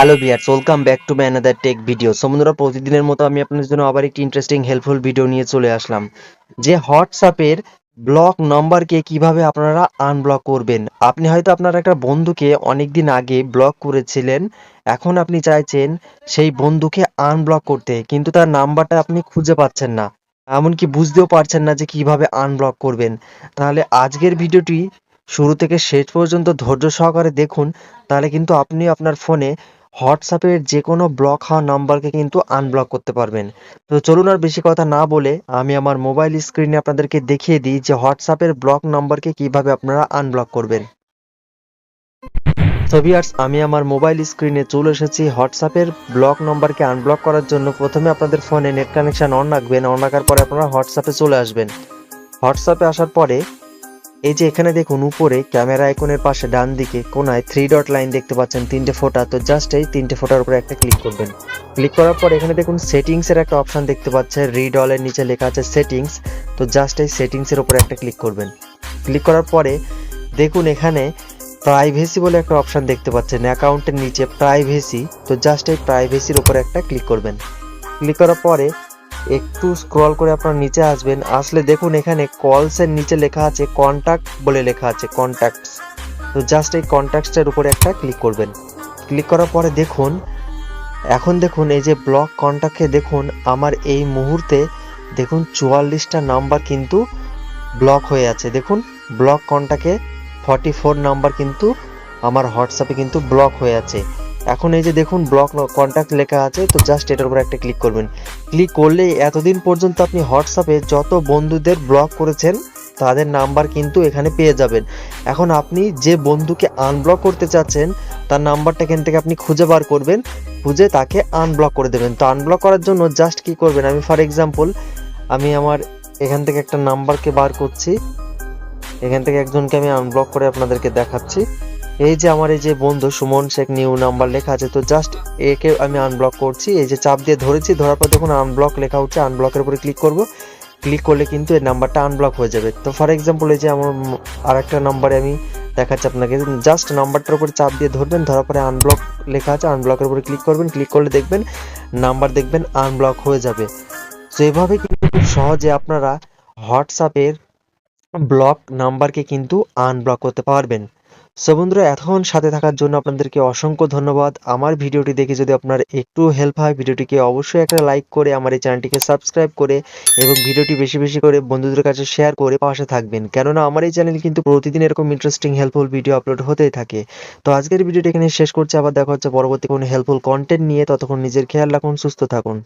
Hello viewers, welcome back to my another take video. So বন্ধুরা, প্রতিদিনের মতো আমি আপনাদের জন্য আবার একটি ইন্টারেস্টিং হেল্পফুল ভিডিও নিয়ে চলে আসলাম, যে হোয়াটসঅ্যাপের ব্লক নাম্বারকে কিভাবে আপনারা আনব্লক করবেন। আপনি হয়তো আপনার একটা বন্ধুকে অনেকদিন আগে ব্লক করেছিলেন, এখন আপনি চাইছেন সেই বন্ধুকে আনব্লক করতে, কিন্তু তার নাম্বারটা আপনি খুঁজে পাচ্ছেন না, এমনকি বুঝতেও পারছেন না যে কিভাবে আনব্লক করবেন। তাহলে আজকের ভিডিওটি শুরু থেকে শেষ পর্যন্ত ধৈর্য সহকারে দেখুন, তাহলে কিন্তু আপনি আপনার ফোনে হোয়াটসঅ্যাপের যে কোনো ব্লক হওয়া নাম্বারকে কিন্তু আনব্লক করতে পারবেন। তো চলুন আর বেশি কথা না বলে আমি আমার মোবাইল স্ক্রিনে আপনাদেরকে দেখিয়ে দিই যে হোয়াটসঅ্যাপের ব্লক নাম্বারকে কিভাবে আপনারা আনব্লক করবেন। সো ভিউয়ার্স, আমি আমার মোবাইল স্ক্রিনে চলে এসেছি। হোয়াটসঅ্যাপের ব্লক নাম্বারকে আনব্লক করার জন্য প্রথমে আপনাদের ফোনে নেট কানেকশন অন রাখবেন। অন রাখার পরে আপনারা হোয়াটসঅ্যাপে চলে আসবেন। হোয়াটসঅ্যাপে আসার পরে এই যে এখানে দেখুন, উপরে ক্যামেরা আইকনের পাশে ডান দিকে কোনায় 3 ডট লাইন দেখতে পাচ্ছেন, তিনটে ফোঁটা। তো জাস্ট এই তিনটে ফোঁটার উপরে একটা ক্লিক করবেন। ক্লিক করার পর এখানে দেখুন সেটিংস এর একটা অপশন দেখতে পাচ্ছেন, রিড অল এর নিচে লেখা আছে সেটিংস। তো জাস্ট এই সেটিংস এর উপরে একটা ক্লিক করবেন। ক্লিক করার পরে দেখুন এখানে প্রাইভেসি বলে একটা অপশন দেখতে পাচ্ছেন, অ্যাকাউন্টের নিচে প্রাইভেসি। তো জাস্ট এই প্রাইভেসির উপরে একটা ক্লিক করবেন। ক্লিক করার পরে একটু স্ক্রল করে আপনার নিচে আসবেন। আসলে দেখুন এখানে কলস এর নিচে লেখা আছে কন্টাক্ট বলে লেখা আছে, কন্টাক্টস। তো জাস্ট এই কন্টাক্টস এর উপরে একটা ক্লিক করবেন। ক্লিক করার পরে দেখুন, এখন দেখুন এই যে ব্লক কন্টাক্টে দেখুন আমার এই মুহূর্তে দেখুন 44টা নাম্বার কিন্তু ব্লক হয়ে আছে। দেখুন ব্লক কন্টাক্টে 44 নাম্বার কিন্তু আমার হোয়াটসঅ্যাপে কিন্তু ব্লক হয়ে আছে। এখন এই যে দেখুন ব্লক কন্টাক্ট লেখা আছে, তো জাস্ট এটার উপর একটা ক্লিক করবেন। ক্লিক করলেই এতদিন পর্যন্ত আপনি হোয়াটসঅ্যাপে যত বন্ধুদের ব্লক করেছেন তাদের নাম্বার কিন্তু এখানে পেয়ে যাবেন। এখন আপনি যে বন্ধুকে আনব্লক করতে চাচ্ছেন তার নাম্বারটা এখান থেকে আপনি খুঁজে বার করবেন, খুঁজে তাকে আনব্লক করে দেবেন। তো আনব্লক করার জন্য জাস্ট কি করবেন, আমি ফর এক্সাম্পল আমি আমার এখান থেকে একটা নাম্বারকে বার করছি, এখান থেকে একজনকে আমি আনব্লক করে আপনাদেরকে দেখাচ্ছি। এই যে আমার এই যে বন্ধু সুমন শেখ, নিউ নাম্বার লেখা আছে। তো জাস্ট একে আমি আনব্লক করছি, এই যে চাপ দিয়ে ধরেছি, ধরার পর দেখুন আনব্লক লেখা হচ্ছে। আনব্লকের উপরে ক্লিক করব। ক্লিক করলে কিন্তু এই নাম্বারটা আনব্লক হয়ে যাবে। তো ফর এক্সাম্পল এই যে আমার আরেকটা নাম্বারে আমি দেখাচ্ছি আপনাকে, জাস্ট নাম্বারটার উপরে চাপ দিয়ে ধরবেন, ধরার পরে আনব্লক লেখা আছে, আনব্লকের উপরে ক্লিক করবেন। ক্লিক করলে দেখবেন নাম্বার দেখবেন আনব্লক হয়ে যাবে। তো এভাবে কিন্তু খুব সহজে আপনারা হোয়াটসঅ্যাপের ব্লক নাম্বারকে কিন্তু আনব্লক করতে পারবেন। সো বন্ধুরা, এতক্ষণ সাথে থাকার জন্য আপনাদেরকে অসংখ্য ধন্যবাদ। আমার ভিডিওটি দেখে যদি আপনার একটু হেল্প হয়, ভিডিওটিকে অবশ্যই একটা লাইক করে আমার এই চ্যানেলটিকে সাবস্ক্রাইব করে এবং ভিডিওটি বেশি বেশি করে বন্ধুদের কাছে শেয়ার করে পাশে থাকবেন, কেননা আমার এই চ্যানেলে কিন্তু প্রতিদিন এরকম ইন্টারেস্টিং হেল্পফুল ভিডিও আপলোড হতেই থাকে। তো আজকের ভিডিওটি এখানে শেষ করছি, আবার দেখা হচ্ছে পরবর্তী কোনো হেল্পফুল কন্টেন্ট নিয়ে। ততক্ষণ নিজের খেয়াল রাখুন, সুস্থ থাকুন।